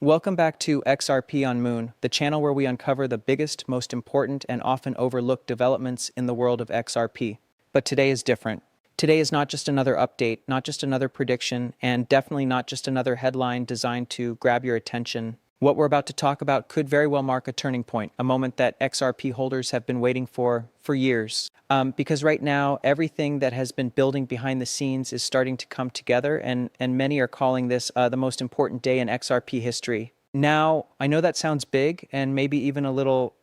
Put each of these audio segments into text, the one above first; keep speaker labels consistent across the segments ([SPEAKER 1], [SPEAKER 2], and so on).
[SPEAKER 1] Welcome back to XRP on Moon, the channel where we uncover the biggest, most important, and often overlooked developments in the world of XRP. But today is different. Today is not just another update, not just another prediction, and definitely not just another headline designed to grab your attention. What we're about to talk about could very well mark a turning point, a moment that XRP holders have been waiting for years. Because right now, everything that has been building behind the scenes is starting to come together, and many are calling this the most important day in XRP history. Now, I know that sounds big and maybe even a little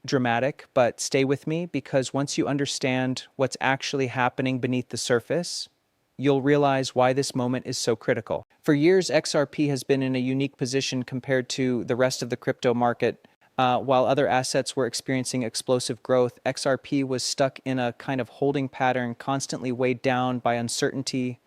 [SPEAKER 1] dramatic, but stay with me because once you understand what's actually happening beneath the surface, you'll realize why this moment is so critical. For years, XRP has been in a unique position compared to the rest of the crypto market. While other assets were experiencing explosive growth, XRP was stuck in a kind of holding pattern, constantly weighed down by uncertainty,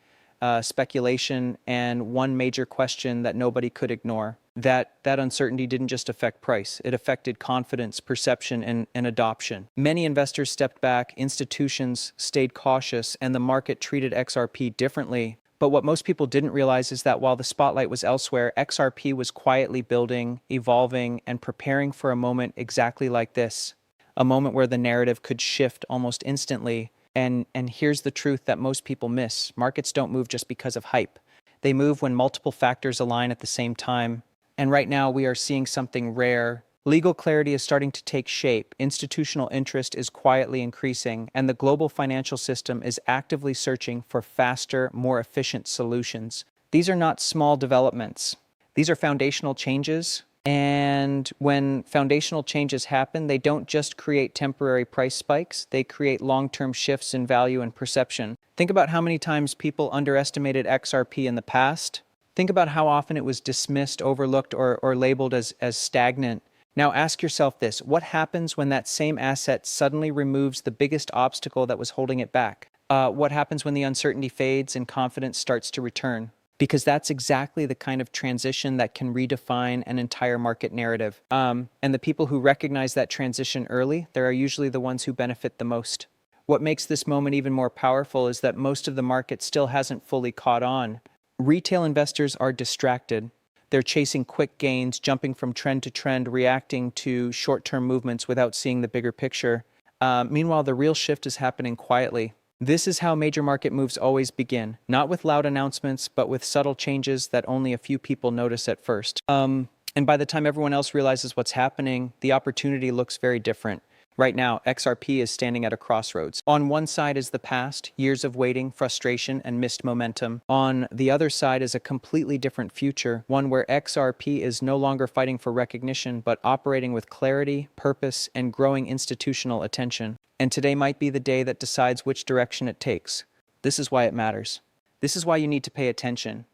[SPEAKER 1] speculation, and one major question that nobody could ignore. That uncertainty didn't just affect price, it affected confidence, perception, and adoption. Many investors stepped back, institutions stayed cautious, and the market treated XRP differently. But what most people didn't realize is that while the spotlight was elsewhere, XRP was quietly building, evolving, and preparing for a moment exactly like this. A moment where the narrative could shift almost instantly. And here's the truth that most people miss. Markets don't move just because of hype. They move when multiple factors align at the same time. And right now we are seeing something rare. Legal clarity is starting to take shape, institutional interest is quietly increasing, and the global financial system is actively searching for faster, more efficient solutions. These are not small developments. These are foundational changes. And when foundational changes happen, they don't just create temporary price spikes, they create long-term shifts in value and perception. Think about how many times people underestimated XRP in the past. Think about how often it was dismissed, overlooked, or labeled as stagnant. Now ask yourself this: what happens when that same asset suddenly removes the biggest obstacle that was holding it back? What happens when the uncertainty fades and confidence starts to return? Because that's exactly the kind of transition that can redefine an entire market narrative. And the people who recognize that transition early, they are usually the ones who benefit the most. What makes this moment even more powerful is that most of the market still hasn't fully caught on. Retail investors are distracted. They're chasing quick gains, jumping from trend to trend, reacting to short-term movements without seeing the bigger picture. Meanwhile, the real shift is happening quietly. This is how major market moves always begin, not with loud announcements, but with subtle changes that only a few people notice at first. And by the time everyone else realizes what's happening, the opportunity looks very different. Right now, XRP is standing at a crossroads. On one side is the past, years of waiting, frustration, and missed momentum. On the other side is a completely different future, one where XRP is no longer fighting for recognition, but operating with clarity, purpose, and growing institutional attention. And today might be the day that decides which direction it takes. This is why it matters. This is why you need to pay attention.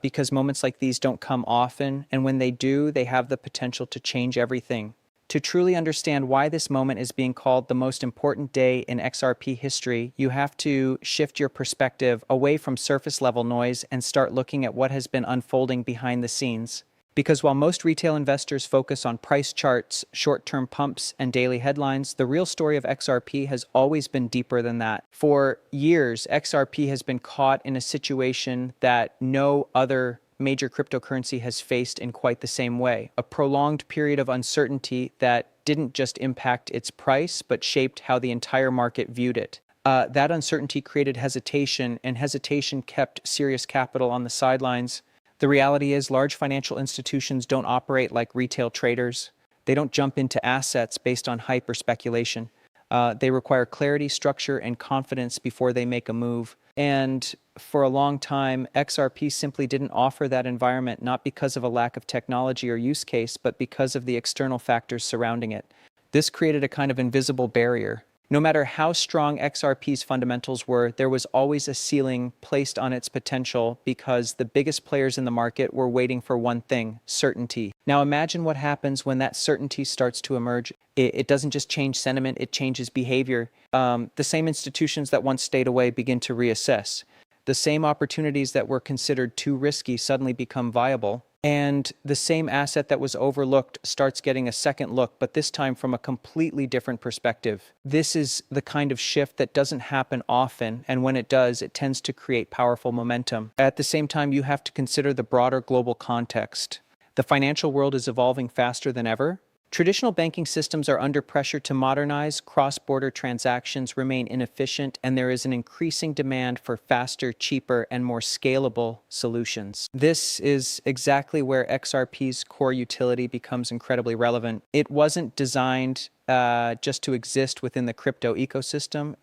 [SPEAKER 1] Because moments like these don't come often, and when they do, they have the potential to change everything. To truly understand why this moment is being called the most important day in XRP history, you have to shift your perspective away from surface-level noise and start looking at what has been unfolding behind the scenes. Because while most retail investors focus on price charts, short-term pumps, and daily headlines, the real story of XRP has always been deeper than that. For years, XRP has been caught in a situation that no other major cryptocurrency has faced in quite the same way. A prolonged period of uncertainty that didn't just impact its price, but shaped how the entire market viewed it. That uncertainty created hesitation, and hesitation kept serious capital on the sidelines. The reality is, large financial institutions don't operate like retail traders. They don't jump into assets based on hype or speculation. They require clarity, structure, and confidence before they make a move. And for a long time, XRP simply didn't offer that environment, not because of a lack of technology or use case, but because of the external factors surrounding it. This created a kind of invisible barrier. No matter how strong XRP's fundamentals were, there was always a ceiling placed on its potential because the biggest players in the market were waiting for one thing: certainty. Now imagine what happens when that certainty starts to emerge. It doesn't just change sentiment, it changes behavior. The same institutions that once stayed away begin to reassess. The same opportunities that were considered too risky suddenly become viable. And the same asset that was overlooked starts getting a second look, but this time from a completely different perspective. This is the kind of shift that doesn't happen often, and when it does, it tends to create powerful momentum. At the same time, you have to consider the broader global context. The financial world is evolving faster than ever. Traditional banking systems are under pressure to modernize, cross-border transactions remain inefficient, and there is an increasing demand for faster, cheaper, and more scalable solutions. This is exactly where XRP's core utility becomes incredibly relevant. It wasn't designed just to exist within the crypto ecosystem.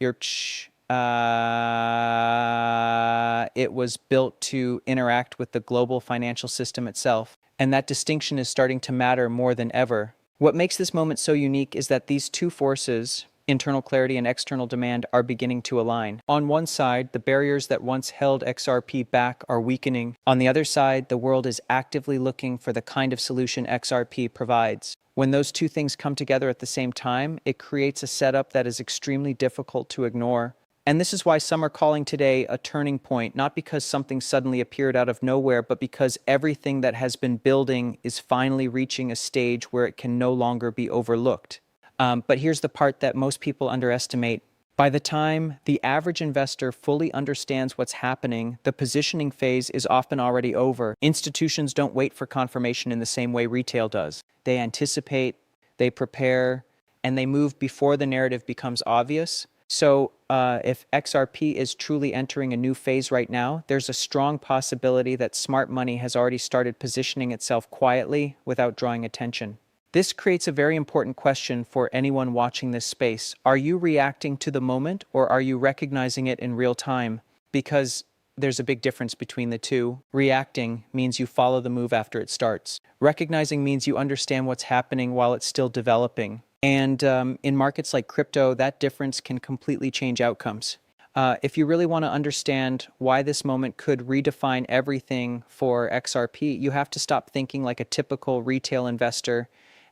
[SPEAKER 1] It was built to interact with the global financial system itself, and that distinction is starting to matter more than ever. What makes this moment so unique is that these two forces, internal clarity and external demand, are beginning to align. On one side, the barriers that once held XRP back are weakening. On the other side, the world is actively looking for the kind of solution XRP provides. When those two things come together at the same time, it creates a setup that is extremely difficult to ignore. And this is why some are calling today a turning point, not because something suddenly appeared out of nowhere, but because everything that has been building is finally reaching a stage where it can no longer be overlooked. But here's the part that most people underestimate. By the time the average investor fully understands what's happening, the positioning phase is often already over. Institutions don't wait for confirmation in the same way retail does. They anticipate, they prepare, and they move before the narrative becomes obvious. So if XRP is truly entering a new phase right now, there's a strong possibility that smart money has already started positioning itself quietly without drawing attention. This creates a very important question for anyone watching this space. Are you reacting to the moment, or are you recognizing it in real time? Because there's a big difference between the two. Reacting means you follow the move after it starts. Recognizing means you understand what's happening while it's still developing. And in markets like crypto, that difference can completely change outcomes. If you really want to understand why this moment could redefine everything for XRP, you have to stop thinking like a typical retail investor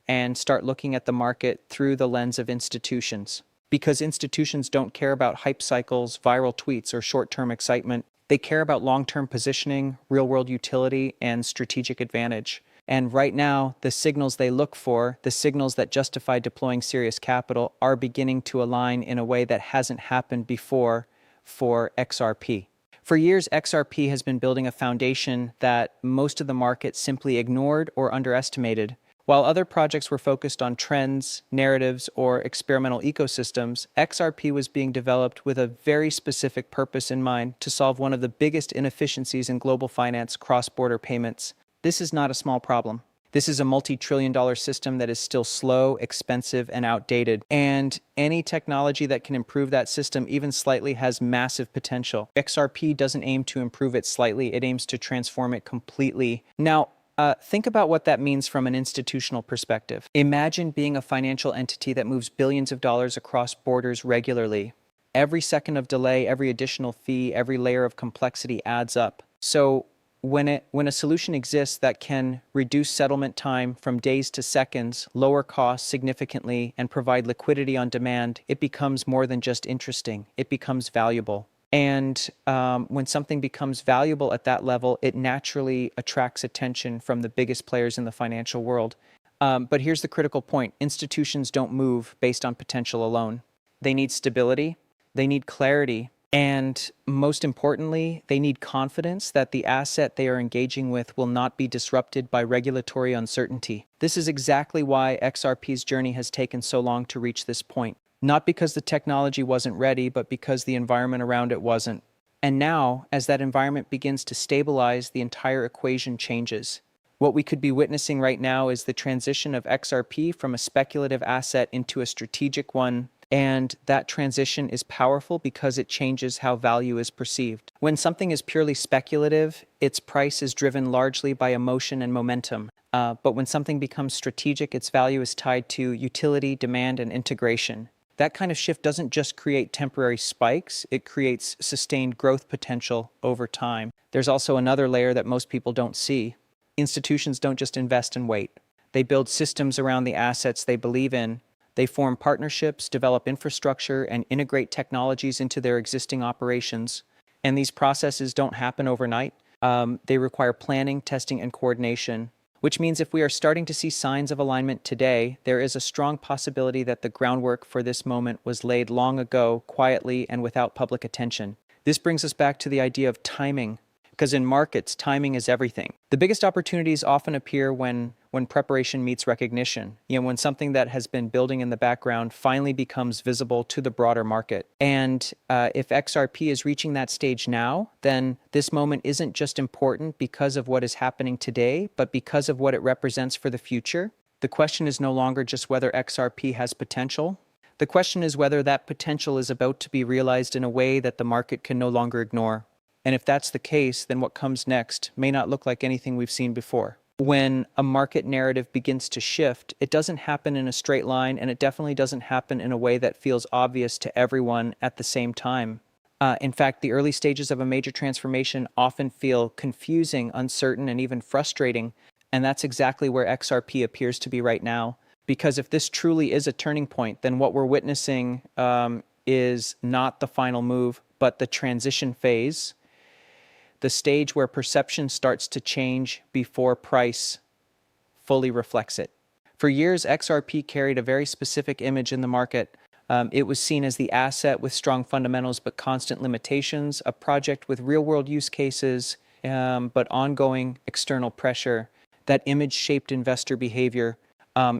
[SPEAKER 1] and start looking at the market through the lens of institutions. Because institutions don't care about hype cycles, viral tweets, or short-term excitement. They care about long-term positioning, real-world utility, and strategic advantage. And right now, the signals they look for, the signals that justify deploying serious capital, are beginning to align in a way that hasn't happened before for XRP. For years, XRP has been building a foundation that most of the market simply ignored or underestimated. While other projects were focused on trends, narratives, or experimental ecosystems, XRP was being developed with a very specific purpose in mind: to solve one of the biggest inefficiencies in global finance: cross-border payments. This is not a small problem. This is a multi-trillion-dollar system that is still slow, expensive, and outdated. And any technology that can improve that system even slightly has massive potential. XRP doesn't aim to improve it slightly, it aims to transform it completely. Now, think about what that means from an institutional perspective. Imagine being a financial entity that moves billions of dollars across borders regularly. Every second of delay, every additional fee, every layer of complexity adds up. So when a solution exists that can reduce settlement time from days to seconds, lower costs significantly, and provide liquidity on demand, it becomes more than just interesting. It becomes valuable. And when something becomes valuable at that level, it naturally attracts attention from the biggest players in the financial world. But here's the critical point. Institutions don't move based on potential alone. They need stability, they need clarity, and most importantly, they need confidence that the asset they are engaging with will not be disrupted by regulatory uncertainty. This is exactly why XRP's journey has taken so long to reach this point. Not because the technology wasn't ready, but because the environment around it wasn't. And now, as that environment begins to stabilize, the entire equation changes. What we could be witnessing right now is the transition of XRP from a speculative asset into a strategic one. And that transition is powerful because it changes how value is perceived. When something is purely speculative, its price is driven largely by emotion and momentum. But when something becomes strategic, its value is tied to utility, demand, and integration. That kind of shift doesn't just create temporary spikes, it creates sustained growth potential over time. There's also another layer that most people don't see. Institutions don't just invest and wait. They build systems around the assets they believe in. They form partnerships, develop infrastructure, and integrate technologies into their existing operations. And these processes don't happen overnight. They require planning, testing, and coordination, which means if we are starting to see signs of alignment today, there is a strong possibility that the groundwork for this moment was laid long ago, quietly and without public attention. This brings us back to the idea of timing. because in markets, timing is everything. The biggest opportunities often appear when preparation meets recognition, when something that has been building in the background finally becomes visible to the broader market. And if XRP is reaching that stage now, then this moment isn't just important because of what is happening today, but because of what it represents for the future. The question is no longer just whether XRP has potential. The question is whether that potential is about to be realized in a way that the market can no longer ignore. And if that's the case, then what comes next may not look like anything we've seen before. When a market narrative begins to shift, it doesn't happen in a straight line, and it definitely doesn't happen in a way that feels obvious to everyone at the same time. In fact, the early stages of a major transformation often feel confusing, uncertain, and even frustrating, and that's exactly where XRP appears to be right now. Because if this truly is a turning point, then what we're witnessing is not the final move, but the transition phase, the stage where perception starts to change before price fully reflects it. For years, XRP carried a very specific image in the market. It was seen as the asset with strong fundamentals but constant limitations, a project with real-world use cases, but ongoing external pressure. That image shaped investor behavior.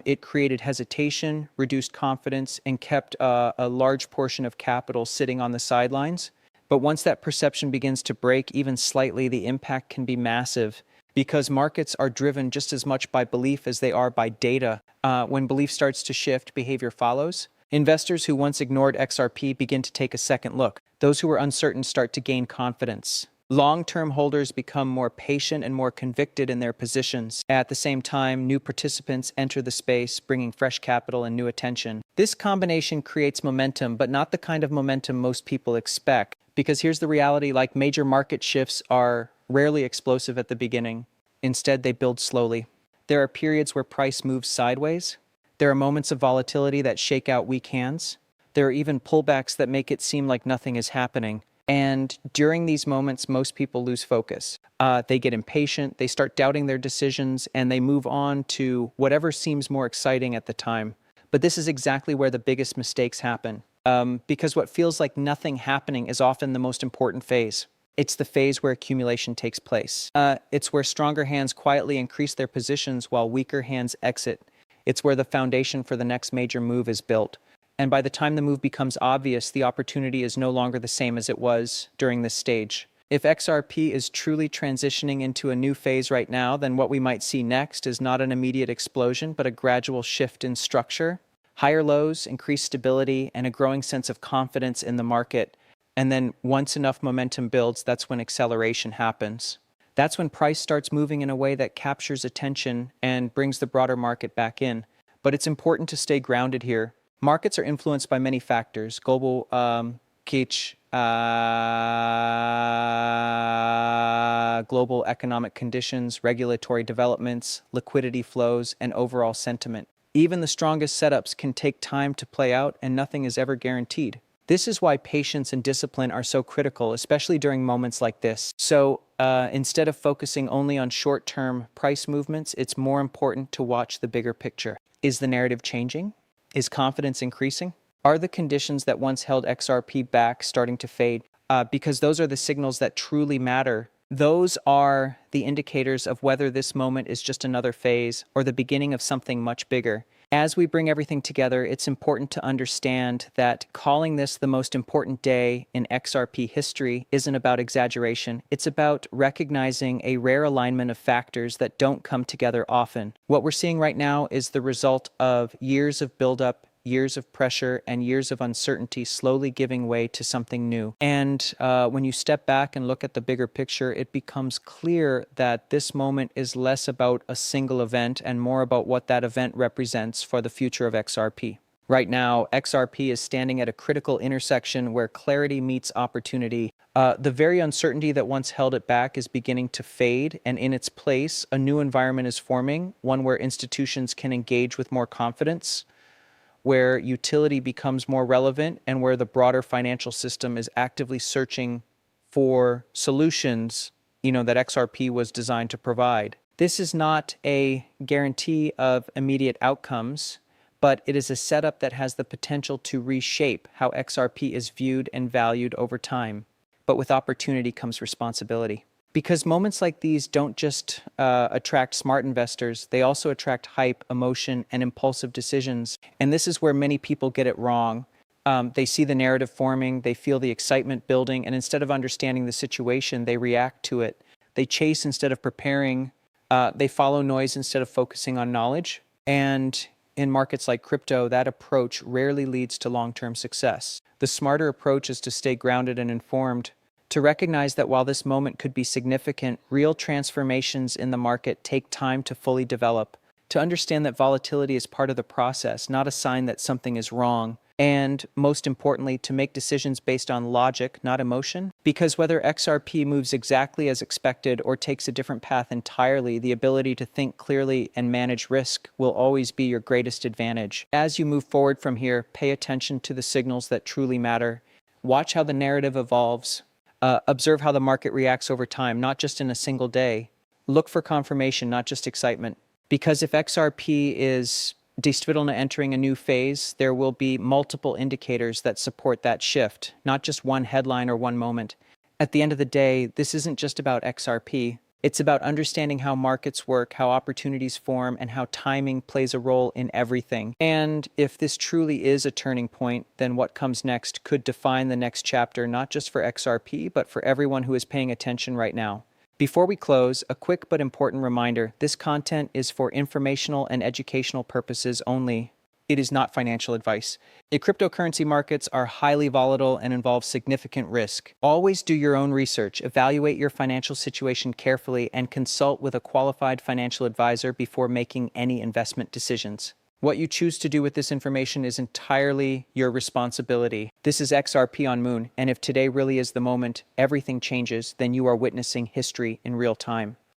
[SPEAKER 1] It created hesitation, reduced confidence, and kept a large portion of capital sitting on the sidelines. But once that perception begins to break even slightly, the impact can be massive because markets are driven just as much by belief as they are by data. When belief starts to shift, behavior follows. Investors who once ignored XRP begin to take a second look. Those who were uncertain start to gain confidence. Long-term holders become more patient and more convicted in their positions. At the same time, new participants enter the space, bringing fresh capital and new attention. This combination creates momentum, but not the kind of momentum most people expect. Because here's the reality, like major market shifts are rarely explosive at the beginning. Instead, they build slowly. There are periods where price moves sideways. There are moments of volatility that shake out weak hands. There are even pullbacks that make it seem like nothing is happening. And during these moments, most people lose focus. They get impatient, they start doubting their decisions, and they move on to whatever seems more exciting at the time. But this is exactly where the biggest mistakes happen. Because what feels like nothing happening is often the most important phase. It's the phase where accumulation takes place. It's where stronger hands quietly increase their positions while weaker hands exit. It's where the foundation for the next major move is built. And by the time the move becomes obvious, the opportunity is no longer the same as it was during this stage. If XRP is truly transitioning into a new phase right now, then what we might see next is not an immediate explosion, but a gradual shift in structure. Higher lows, increased stability, and a growing sense of confidence in the market. And then once enough momentum builds, that's when acceleration happens. That's when price starts moving in a way that captures attention and brings the broader market back in. But it's important to stay grounded here. Markets are influenced by many factors: global global economic conditions, regulatory developments, liquidity flows, and overall sentiment. Even the strongest setups can take time to play out, and nothing is ever guaranteed. This is why patience and discipline are so critical, especially during moments like this. So instead of focusing only on short-term price movements, it's more important to watch the bigger picture. Is the narrative changing? Is confidence increasing? Are the conditions that once held XRP back starting to fade? Because those are the signals that truly matter. Those are the indicators of whether this moment is just another phase or the beginning of something much bigger. As we bring everything together, it's important to understand that calling this the most important day in XRP history isn't about exaggeration. It's about recognizing a rare alignment of factors that don't come together often. What we're seeing right now is the result of years of buildup, years of pressure, and years of uncertainty slowly giving way to something new. And when you step back and look at the bigger picture, it becomes clear that this moment is less about a single event and more about what that event represents for the future of XRP. Right now, XRP is standing at a critical intersection where clarity meets opportunity. The very uncertainty that once held it back is beginning to fade, and in its place, a new environment is forming, one where institutions can engage with more confidence, where utility becomes more relevant, and where the broader financial system is actively searching for solutions, that XRP was designed to provide. This is not a guarantee of immediate outcomes, but it is a setup that has the potential to reshape how XRP is viewed and valued over time. But with opportunity comes responsibility. Because moments like these don't just attract smart investors, they also attract hype, emotion, and impulsive decisions. And this is where many people get it wrong. They see the narrative forming, they feel the excitement building, and instead of understanding the situation, they react to it. They chase instead of preparing, they follow noise instead of focusing on knowledge. And in markets like crypto, that approach rarely leads to long-term success. The smarter approach is to stay grounded and informed, to recognize that while this moment could be significant, real transformations in the market take time to fully develop, to understand that volatility is part of the process, not a sign that something is wrong, and most importantly, to make decisions based on logic, not emotion. Because whether XRP moves exactly as expected or takes a different path entirely, the ability to think clearly and manage risk will always be your greatest advantage. As you move forward from here, pay attention to the signals that truly matter. Watch how the narrative evolves. Observe how the market reacts over time, not just in a single day. Look for confirmation, not just excitement. Because if XRP is Distvidalna entering a new phase, there will be multiple indicators that support that shift, not just one headline or one moment. At the end of the day, this isn't just about XRP. It's about understanding how markets work, how opportunities form, and how timing plays a role in everything. And if this truly is a turning point, then what comes next could define the next chapter, not just for XRP, but for everyone who is paying attention right now. Before we close, a quick but important reminder: this content is for informational and educational purposes only. It is not financial advice. Cryptocurrency markets are highly volatile and involve significant risk. Always do your own research, evaluate your financial situation carefully, and consult with a qualified financial advisor before making any investment decisions. What you choose to do with this information is entirely your responsibility. This is XRP on Moon, and if today really is the moment everything changes, then you are witnessing history in real time.